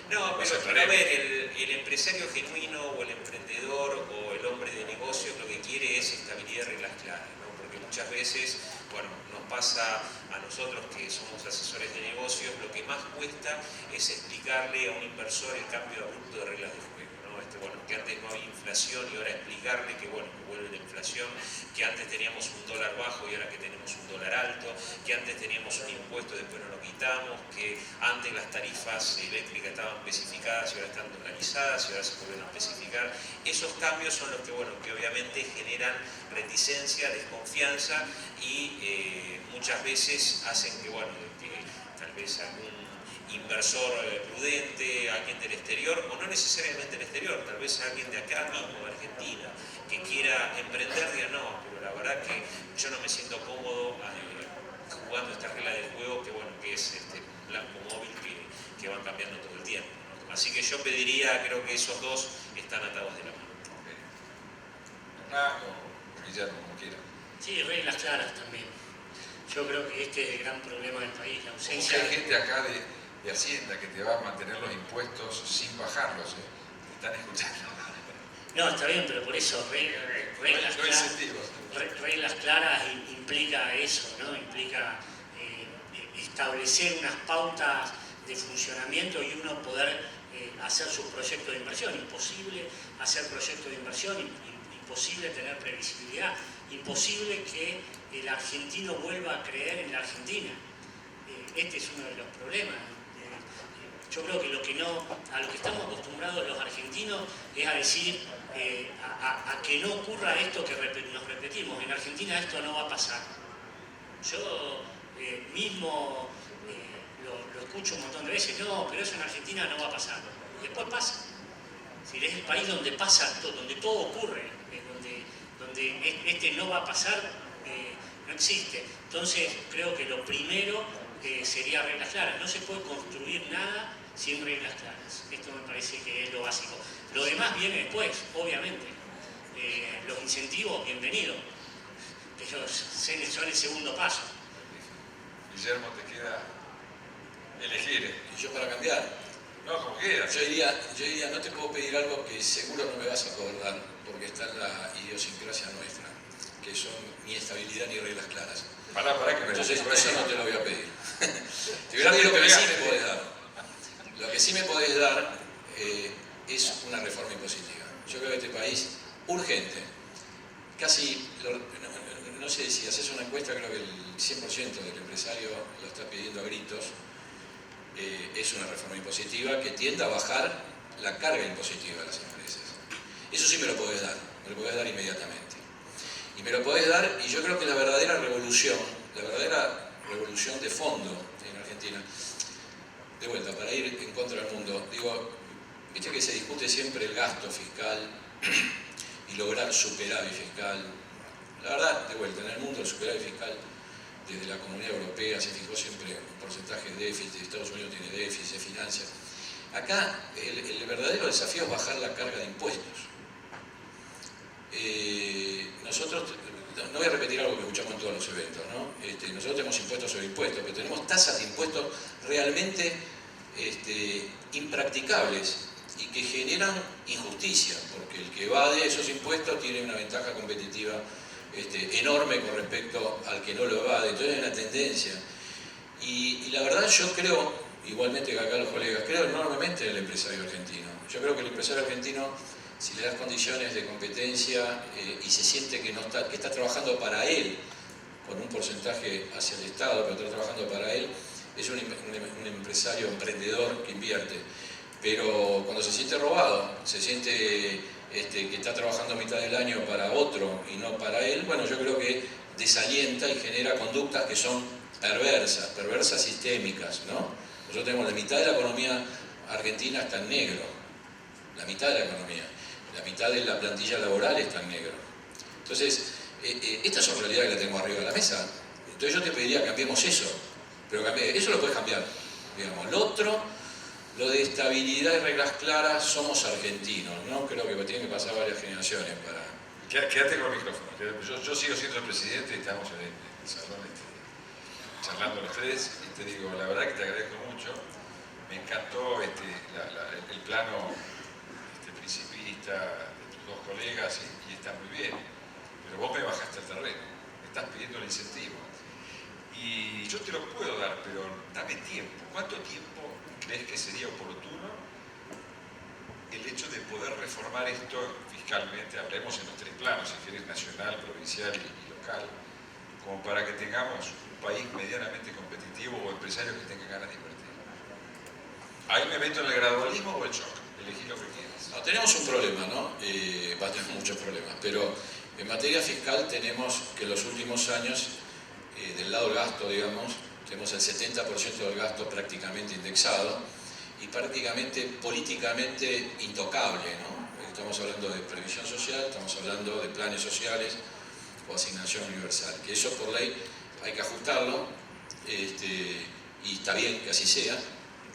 No, pero a ver, el empresario genuino o el emprendedor o el hombre de negocios lo que quiere es estabilidad y reglas claras, ¿no? Porque muchas veces, bueno, nos pasa a nosotros que somos asesores de negocios, lo que más cuesta es explicarle a un inversor el cambio abrupto de reglas de juego, ¿no? Bueno, que antes no había inflación y ahora explicarle que, bueno, que vuelve la inflación, que antes teníamos un dólar bajo y ahora que tenemos un dólar alto, que antes teníamos un impuesto y después no lo quitamos, que antes las tarifas eléctricas estaban especificadas y ahora están organizadas y ahora se vuelven a especificar. Esos cambios son los que, bueno, que obviamente generan reticencia, desconfianza y muchas veces hacen que, bueno, que tal vez algún inversor prudente, alguien del exterior, o no necesariamente del exterior, tal vez alguien de acá mismo, de Argentina, que quiera emprender, diga no, pero la verdad que yo no me siento cómodo jugando esta regla del juego que, bueno, que es este blanco móvil que van cambiando todo el tiempo, ¿no? Así que yo pediría, creo que esos dos están atados de la mano. Hernán o Guillermo, como quiera. Sí, reglas claras también. Yo creo que este es el gran problema del país, la Porque ausencia hay gente acá de Hacienda que te va a mantener los impuestos sin bajarlos, ¿eh? Te están escuchando. No, está bien, pero por eso reglas No claras. incentivos. Reglas claras implica eso, ¿no? Implica establecer unas pautas de funcionamiento y uno poder hacer sus proyectos de inversión. Imposible hacer proyectos de inversión, imposible tener previsibilidad, imposible que el argentino vuelva a creer en la Argentina. Este es uno de los problemas. Yo creo que a lo que estamos acostumbrados los argentinos es a decir, a que no ocurra esto que nos repetimos. En Argentina esto no va a pasar. Yo mismo lo escucho un montón de veces, no, pero eso en Argentina no va a pasar. Y después pasa. Si es el país donde pasa, donde todo ocurre, donde este no va a pasar, no existe. Entonces creo que lo primero sería reglas claras. No se puede construir nada sin reglas claras. Esto me parece que es lo básico. Lo demás viene después, obviamente. Los incentivos, bienvenidos. Ellos son el segundo paso. Guillermo, te queda elegir. Y yo para cambiar, No, como quieras. yo diría, no te puedo pedir algo que seguro no me vas a poder dar, porque está en la idiosincrasia nuestra, que son ni estabilidad ni reglas claras. Pará, que me Entonces, lo eso no te lo voy a pedir. Te voy Ya a pedir lo te que sí pegaste. me podés dar. Lo que sí me podés dar es una reforma impositiva. Yo creo que este país, urgente, casi, no sé, si haces una encuesta, creo que el 100% del empresario lo está pidiendo a gritos, es una reforma impositiva que tienda a bajar la carga impositiva de las empresas. Eso sí me lo podés dar inmediatamente. Y me lo podés dar, y yo creo que la verdadera revolución de fondo en Argentina, de vuelta, para ir en contra del mundo, digo, viste que se discute siempre el gasto fiscal y lograr superávit fiscal. La verdad, de vuelta, en el mundo el superávit fiscal, desde la Comunidad Europea se fijó siempre un porcentaje de déficit, Estados Unidos tiene déficit, se financia. Acá el verdadero desafío es bajar la carga de impuestos. Nosotros, no voy a repetir algo que escuchamos en todos los eventos, ¿no? Nosotros tenemos impuestos sobre impuestos, pero tenemos tasas de impuestos realmente impracticables y que generan injusticia, porque el que evade esos impuestos tiene una ventaja competitiva enorme con respecto al que no lo evade. Entonces hay una tendencia. Y la verdad yo creo, igualmente que acá los colegas, creo enormemente en el empresario argentino. Yo creo que el empresario argentino, si le das condiciones de competencia y se siente que está trabajando para él, con un porcentaje hacia el Estado, pero está trabajando para él, es un empresario emprendedor que invierte. Pero cuando se siente robado, se siente que está trabajando a mitad del año para otro y no para él, bueno, yo creo que desalienta y genera conductas que son perversas sistémicas, ¿no? Nosotros tenemos la mitad de la economía argentina está en negro, la mitad de la economía, la mitad de la plantilla laboral está en negro. Entonces, estas son realidades que la tenemos arriba de la mesa. Entonces yo te pediría que cambiemos eso, pero eso lo puedes cambiar, digamos. Lo otro, lo de estabilidad y reglas claras, somos argentinos, ¿no? Creo que tienen que pasar varias generaciones para... Quédate con el micrófono. Yo sigo siendo el presidente y estamos en el salón charlando los tres y te digo, la verdad que te agradezco mucho. Me encantó el plano principista de tus dos colegas y está muy bien. Pero vos me bajaste al terreno, me estás pidiendo el incentivo. Y yo te lo puedo dar, pero dame tiempo. ¿Cuánto tiempo crees que sería oportuno el hecho de poder reformar reformar esto fiscalmente, hablemos en los tres planos, si querés, nacional, provincial y local, como para que tengamos un país medianamente competitivo o empresarios que tengan ganas de invertir. Ahí me meto en el gradualismo o el shock, elegí lo que quieras. No, tenemos un problema, ¿no? Va a tener muchos problemas, pero en materia fiscal tenemos que en los últimos años, del lado del gasto, digamos, tenemos el 70% del gasto prácticamente indexado y prácticamente políticamente intocable, ¿no? Estamos hablando de previsión social, estamos hablando de planes sociales o asignación universal, que eso por ley hay que ajustarlo, y está bien que así sea,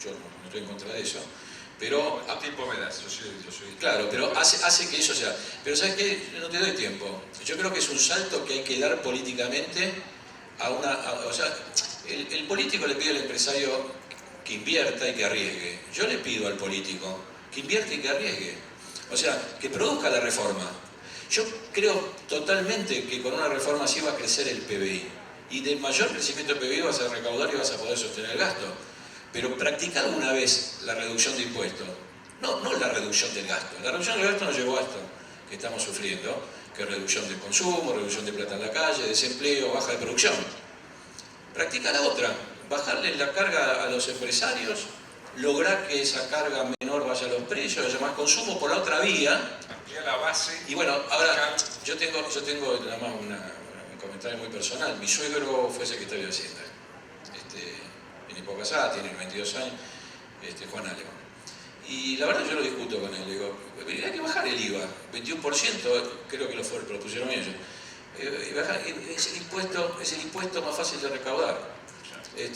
yo no estoy en contra de eso, pero ¿Cuánto tiempo me das? Yo soy claro, pero hace que eso sea. Pero ¿sabes qué? No te doy tiempo. Yo creo que es un salto que hay que dar políticamente o sea, el político le pide al empresario que invierta y que arriesgue. Yo le pido al político que invierta y que arriesgue. O sea, que produzca la reforma. Yo creo totalmente que con una reforma así va a crecer el PBI. Y de mayor crecimiento del PBI vas a recaudar y vas a poder sostener el gasto. Pero practica alguna vez la reducción de impuestos. No la reducción del gasto. La reducción del gasto nos llevó a esto que estamos sufriendo, que es reducción del consumo, reducción de plata en la calle, desempleo, baja de producción. Practica la otra, bajarle la carga a los empresarios, lograr que esa carga menor vaya a los precios, haya más consumo por la otra vía. amplía la base. Y bueno, ahora yo tengo nada más un comentario muy personal. Mi suegro fue secretario de Hacienda. En época casada, tiene 22 años, Juan Alemán. Y la verdad yo lo discuto con él, digo, hay que bajar el IVA, 21%, creo que lo propusieron ellos. Es el impuesto más fácil de recaudar. El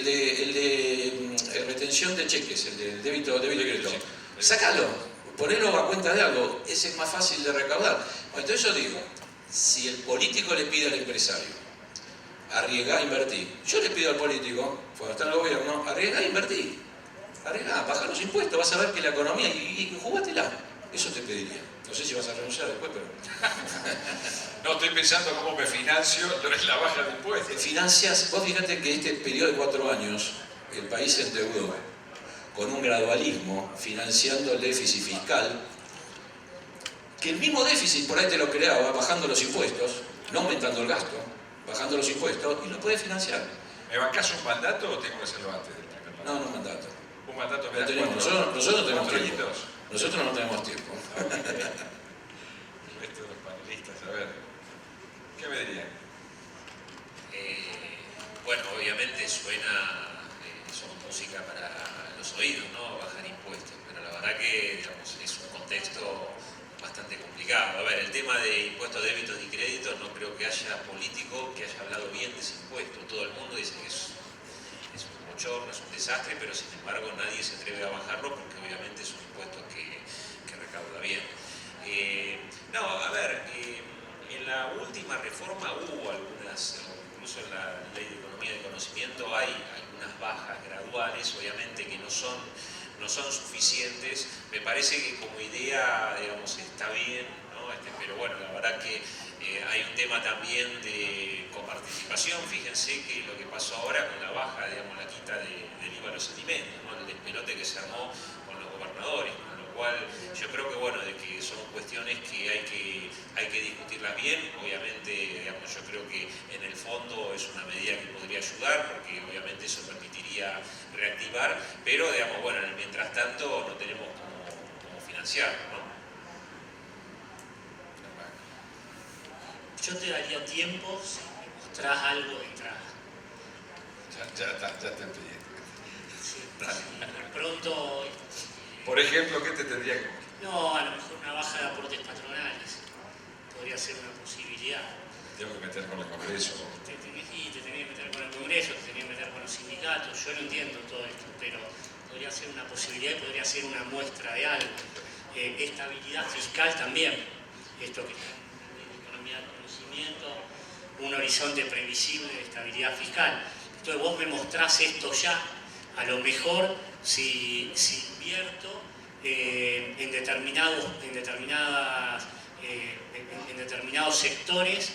de retención de cheques, el de débito crédito. Sácalo, ponelo a cuenta de algo, ese es más fácil de recaudar. Bueno, entonces yo digo, si el político le pide al empresario arriesgar, invertir. Yo le pido al político, cuando está en el gobierno, arriesgar, invertir. Arriesgar, bajar los impuestos, vas a ver que la economía, y jugátela. Eso te pediría. No sé si vas a renunciar después, pero... No, estoy pensando cómo me financio la baja de impuestos. Financias, vos fíjate que este periodo de 4 años, el país se endeudó con un gradualismo, financiando el déficit fiscal, que el mismo déficit por ahí te lo creaba bajando los impuestos, no aumentando el gasto, bajando los impuestos, y lo puedes financiar. ¿Me bancás un mandato o tengo que hacerlo antes del primer mandato? No, un mandato. Un mandato me No das tenemos, cuatro- nosotros no tenemos cuatro tiempo. añitos. Nosotros no tenemos tiempo. El resto de los panelistas, a ver, ¿qué me dirían? Bueno, obviamente suena, son música para los oídos, ¿no? Bajar impuestos, pero la verdad que, digamos, es un contexto bastante complicado. A ver, el tema de impuestos, débitos y créditos, no creo que haya político que haya hablado bien de ese impuesto. Todo el mundo dice que es un bochorno, es un desastre, pero sin embargo nadie se atreve a bajarlo porque obviamente es un impuesto que recauda bien. No, a ver, en la última reforma hubo algunas, incluso en la Ley de Economía de Conocimiento hay algunas bajas graduales, obviamente que no son suficientes. Me parece que como idea, digamos, está bien, ¿no? Pero bueno, la verdad que hay un tema también de coparticipación. Fíjense que lo que pasó ahora con la baja, digamos, la quita del IVA a los alimentos, ¿no? El despelote que se armó con los gobernadores, con lo cual yo creo que, bueno, de que son cuestiones que hay que discutirlas bien. Obviamente, digamos, yo creo que en el fondo es una medida que podría ayudar, porque obviamente eso permitiría reactivar, pero, digamos, bueno, mientras tanto no tenemos cómo financiarlo, ¿no? Yo te daría tiempo si me mostrás algo de entrada. Ya te pedí. Sí, de pronto, Por ejemplo, ¿qué te tendría que mostrar? no, a lo mejor una baja de aportes patronales podría ser una posibilidad. Tengo que meter con el Congreso. Te tenés que meter con el Congreso, te tenés que meter con los sindicatos. Yo no entiendo todo esto, pero podría ser una posibilidad y podría ser una muestra de algo. Estabilidad fiscal también, esto que está en economía del conocimiento, un horizonte previsible de estabilidad fiscal. Entonces vos me mostrás esto ya, a lo mejor si invierto en determinados sectores,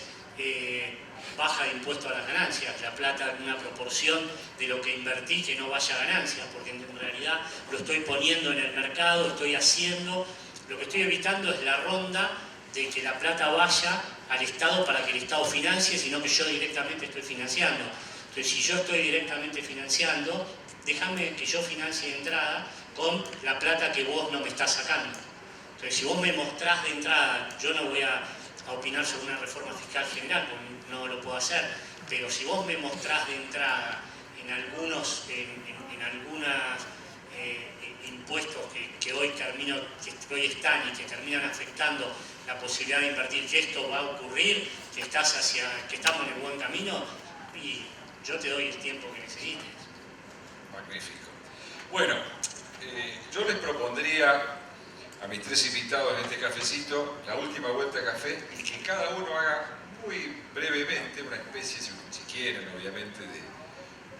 baja de impuesto a las ganancias, la plata en una proporción de lo que invertí que no vaya a ganancias, porque en realidad lo estoy poniendo en el mercado, estoy haciendo Lo que estoy evitando es la ronda de que la plata vaya al Estado para que el Estado financie, sino que yo directamente estoy financiando. Entonces, si yo estoy directamente financiando, déjame que yo financie de entrada con la plata que vos no me estás sacando. Entonces, si vos me mostrás de entrada, yo no voy a opinar sobre una reforma fiscal general, porque no lo puedo hacer, pero si vos me mostrás de entrada en algunos impuestos que hoy están y que terminan afectando la posibilidad de invertir, que esto va a ocurrir, que estamos en el buen camino, y yo te doy el tiempo que necesites. Magnífico. Bueno, yo les propondría a mis tres invitados en este cafecito la última vuelta de café y que cada uno haga muy brevemente una especie, si quieren, obviamente,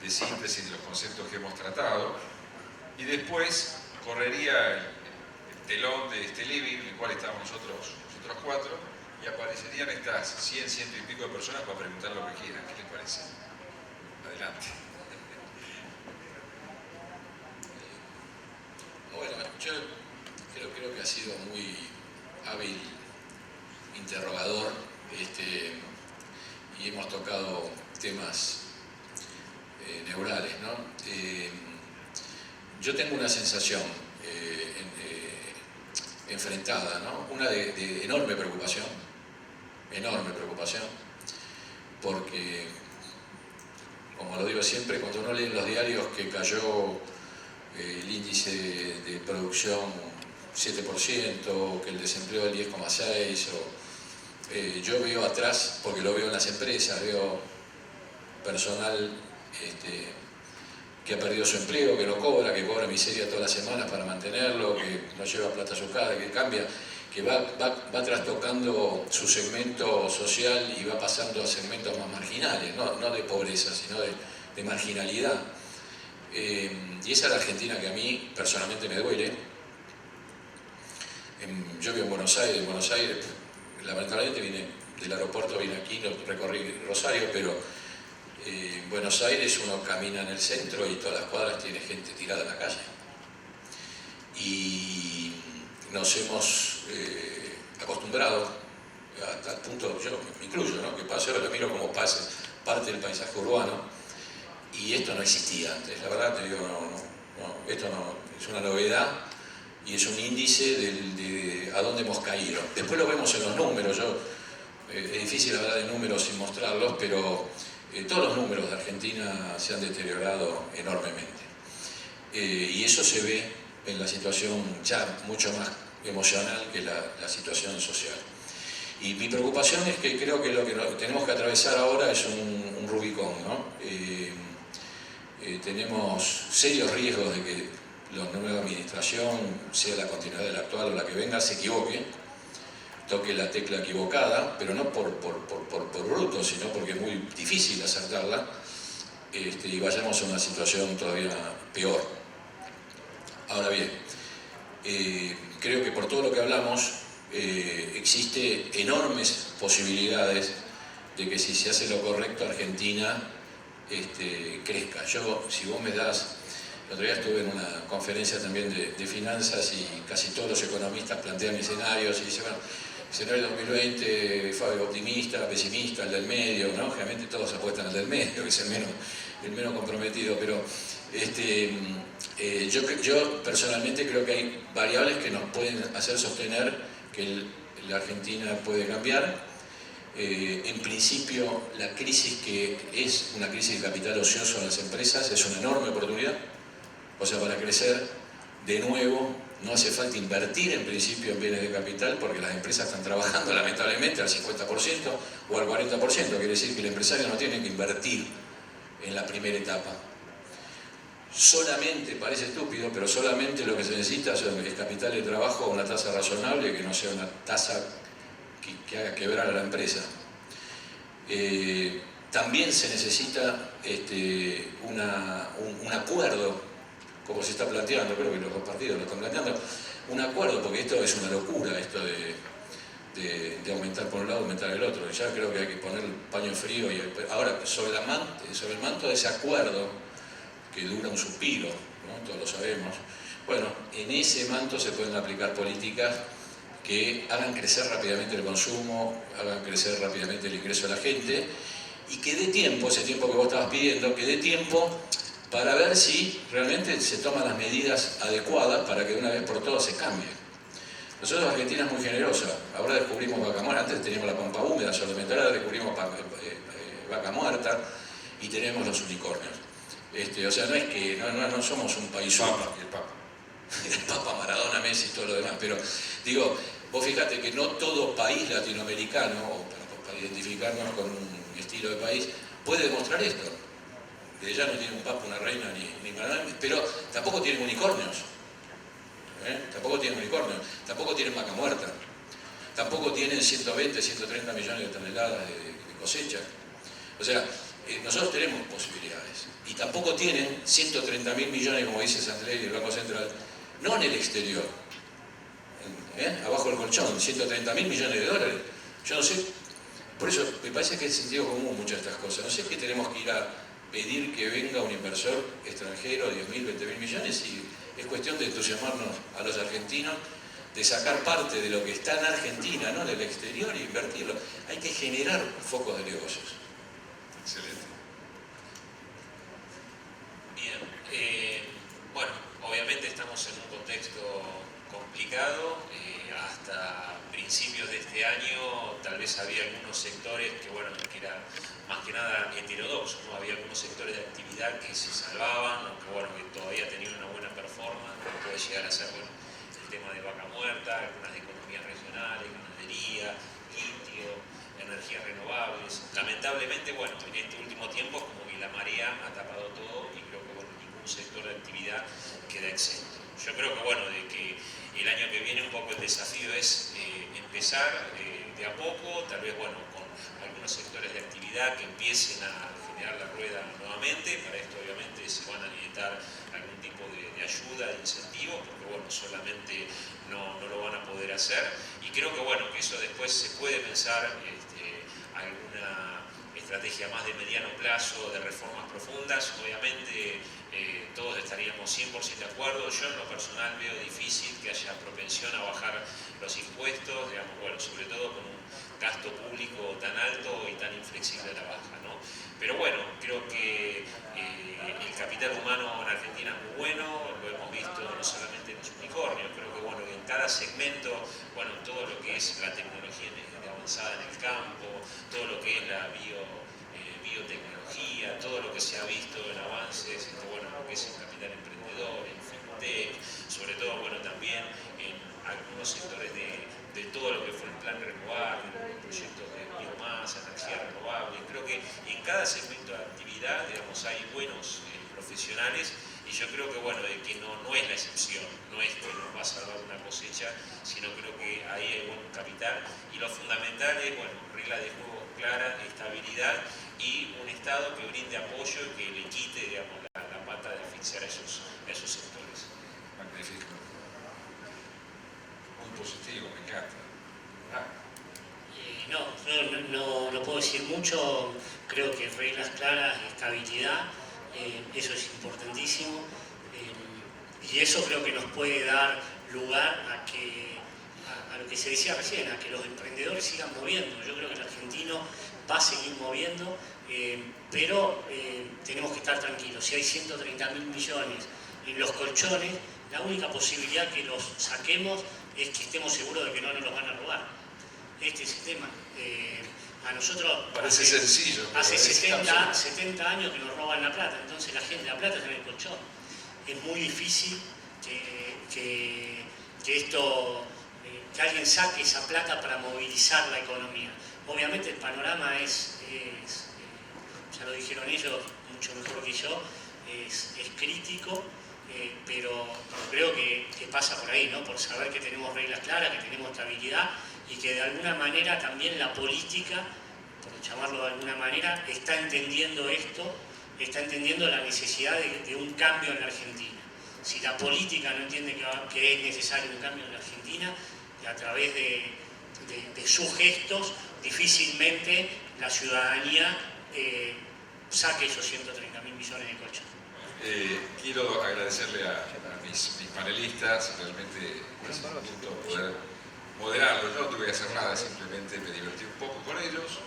de síntesis de los conceptos que hemos tratado, y después correría el telón de este living en el cual estamos nosotros cuatro, y aparecerían estas 100, 100 y pico de personas para preguntar lo que quieran. ¿Qué les parece? Adelante. Bueno, yo creo que ha sido muy hábil interrogador, y hemos tocado temas neurales, ¿no? Yo tengo una sensación enfrentada, ¿no? Una de enorme preocupación, porque, como lo digo siempre, cuando uno lee en los diarios que cayó el índice de producción 7%, que el desempleo del 10,6%, yo veo atrás, porque lo veo en las empresas, veo personal que ha perdido su empleo, que no cobra, que cobra miseria todas las semanas para mantenerlo, que no lleva plata a su casa, que cambia, que va trastocando su segmento social y va pasando a segmentos más marginales, no de pobreza, sino de marginalidad. Y esa es la Argentina que a mí personalmente me duele. Yo vivo en Buenos Aires, lamentablemente vine del aeropuerto, vine aquí, recorrí Rosario, pero en Buenos Aires uno camina en el centro y todas las cuadras tiene gente tirada en la calle. Y nos hemos acostumbrado, hasta el punto, yo me incluyo, ¿no? Que paseo lo miro como parte del paisaje urbano, y esto no existía antes. La verdad te digo, esto no es una novedad y es un índice de a dónde hemos caído. Después lo vemos en los números. Es difícil hablar de números sin mostrarlos, pero todos los números de Argentina se han deteriorado enormemente. Y eso se ve en la situación ya mucho más emocional que la situación social. Y mi preocupación es que creo que lo que tenemos que atravesar ahora es un Rubicón, ¿no? Tenemos serios riesgos de que la nueva administración, sea la continuidad de la actual o la que venga, se equivoque, toque la tecla equivocada, pero no por bruto, sino porque es muy difícil acertarla, y vayamos a una situación todavía peor. Ahora bien, creo que por todo lo que hablamos, existe enormes posibilidades de que si se hace lo correcto Argentina crezca. Si vos me das, el otro día estuve en una conferencia también de finanzas y casi todos los economistas plantean escenarios y dicen, bueno, escenario 2020 fue optimista, pesimista, el del medio, ¿no? Generalmente todos apuestan al del medio, que es el menos comprometido, pero yo personalmente creo que hay variables que nos pueden hacer sostener que la Argentina puede cambiar. En principio, la crisis que es una crisis de capital ocioso en las empresas es una enorme oportunidad. O sea, para crecer de nuevo no hace falta invertir en principio en bienes de capital porque las empresas están trabajando lamentablemente al 50% o al 40%. Quiere decir que el empresario no tiene que invertir en la primera etapa. Solamente, parece estúpido, pero solamente lo que se necesita es capital de trabajo a una tasa razonable, que no sea una tasa que haga quebrar a la empresa. También se necesita un acuerdo, como se está planteando, creo que los dos partidos lo están planteando, un acuerdo, porque esto es una locura, esto de aumentar por un lado, aumentar el otro. Ya creo que hay que poner el paño frío. Ahora, sobre el manto de ese acuerdo, que dura un suspiro, ¿no? Todos lo sabemos, Bueno, en ese manto se pueden aplicar políticas que hagan crecer rápidamente el consumo, hagan crecer rápidamente el ingreso de la gente y que dé tiempo, ese tiempo que vos estabas pidiendo, que dé tiempo para ver si realmente se toman las medidas adecuadas para que de una vez por todas se cambie. Nosotros, Argentina es muy generosa, ahora descubrimos vaca muerta, antes teníamos la pampa húmeda solamente, ahora descubrimos vaca muerta y tenemos los unicornios. O sea, no es que no somos un país el Papa, Maradona, Messi y todo lo demás, pero digo, vos fíjate que no todo país latinoamericano, o para identificarnos con un estilo de país, puede demostrar esto. De ella no tiene un papa, una reina, ni Maradona, pero tampoco tienen unicornios. Tampoco tienen unicornios, tampoco tienen vaca muerta, tampoco tienen 120, 130 millones de toneladas de cosecha. O sea, nosotros tenemos posibilidades. Y tampoco tienen 130.000 millones, como dice Santelli del Banco Central, no en el exterior, abajo del colchón, 130.000 millones de dólares. Yo no sé, por eso me parece que es sentido común muchas de estas cosas. No sé qué tenemos que ir a pedir que venga un inversor extranjero, 10.000, 20.000 millones, y es cuestión de entusiasmarnos a los argentinos, de sacar parte de lo que está en Argentina, ¿no?, del exterior, e invertirlo. Hay que generar focos de negocios. Excelente. Bien, bueno, obviamente estamos en un contexto complicado. Hasta principios de este año tal vez había algunos sectores que, bueno, que eran más que nada heterodoxos, ¿no? Había algunos sectores de actividad que se salvaban, o que, bueno, que todavía tenían una buena performance, como puede llegar a ser, bueno, el tema de vaca muerta, algunas economías regionales, ganadería, litio, energías renovables. Lamentablemente, bueno, en este último tiempo es como que la marea ha tapado todo y creo que, bueno, ningún sector de actividad queda exento. Yo creo que, bueno, de que el año que viene un poco el desafío es empezar de a poco, tal vez, bueno, con algunos sectores de actividad que empiecen a generar la rueda nuevamente. Para esto, obviamente, se van a necesitar algún tipo de ayuda, de incentivo, porque, bueno, solamente no lo van a poder hacer. Y creo que, bueno, que eso después se puede pensar alguna estrategia más de mediano plazo, de reformas profundas. Obviamente todos estaríamos 100% de acuerdo. Yo en lo personal veo difícil que haya propensión a bajar los impuestos, digamos, bueno, sobre todo con un gasto público tan alto y tan inflexible a la baja, ¿no? Pero bueno, creo que el capital humano en Argentina es muy bueno, lo hemos visto no solamente en los unicornios, creo que, bueno, que en cada segmento, bueno, todo lo que es la tecnología avanzada en el campo, todo lo que es la biotecnología, todo lo que se ha visto en avances, bueno, lo que es el capital emprendedor, en fintech, sobre todo, bueno, también en algunos sectores de todo lo que fue el plan renovable, proyectos de biomasa, energía renovable. Creo que en cada segmento de actividad, digamos, hay buenos profesionales, y yo creo que, bueno, de que no es la excepción, no es que nos va a salvar una cosecha, sino creo que ahí hay buen capital, y lo fundamental es, bueno, regla de juego clara, estabilidad y un Estado que brinde apoyo y que le quite, digamos, la pata de asfixiar a esos sectores. Magnífico. Muy positivo, me encanta. No puedo decir mucho. Creo que reglas claras, estabilidad, eso es importantísimo, y eso creo que nos puede dar lugar a lo que se decía recién, a que los emprendedores sigan moviendo. Yo creo que el argentino va a seguir moviendo, pero tenemos que estar tranquilos. Si hay 130.000 millones en los colchones, la única posibilidad que los saquemos es que estemos seguros de que no nos los van a robar. Este es el tema. A nosotros parece sencillo. Hace 70 años que nos roban la plata, entonces la plata está en el colchón. Es muy difícil que alguien saque esa plata para movilizar la economía. Obviamente el panorama ya lo dijeron ellos mucho mejor que yo, es crítico, pero creo que pasa por ahí, ¿no? Por saber que tenemos reglas claras, que tenemos estabilidad, y que de alguna manera también la política, por llamarlo de alguna manera, está entendiendo esto, está entendiendo la necesidad de un cambio en la Argentina. Si la política no entiende que es necesario un cambio en la Argentina, a través de sus gestos, difícilmente la ciudadanía saque esos 130.000 millones de colchones. Quiero agradecerle a mis panelistas, realmente es un gusto poder moderarlos. Yo no tuve que hacer nada, simplemente me divertí un poco con ellos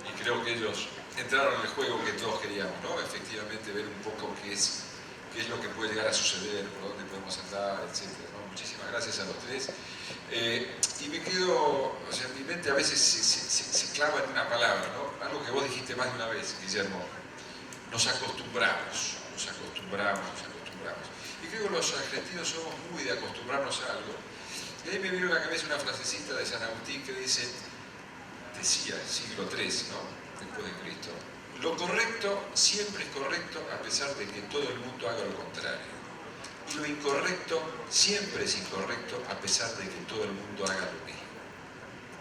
y creo que ellos entraron en el juego que todos queríamos, ¿no? Efectivamente ver un poco qué es lo que puede llegar a suceder, por dónde podemos andar, etc., ¿no? Muchísimas gracias a los tres. Y me quedo, o sea, mi mente a veces se clava en una palabra, ¿no? Algo que vos dijiste más de una vez, Guillermo. Nos acostumbramos. Y creo que los argentinos somos muy de acostumbrarnos a algo. Y ahí me vino a la cabeza una frasecita de San Agustín que decía, siglo III, ¿no? Después de Cristo, lo correcto siempre es correcto a pesar de que todo el mundo haga lo contrario. Y lo incorrecto siempre es incorrecto a pesar de que todo el mundo haga lo mismo.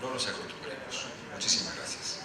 No nos acostumbremos. Muchísimas gracias.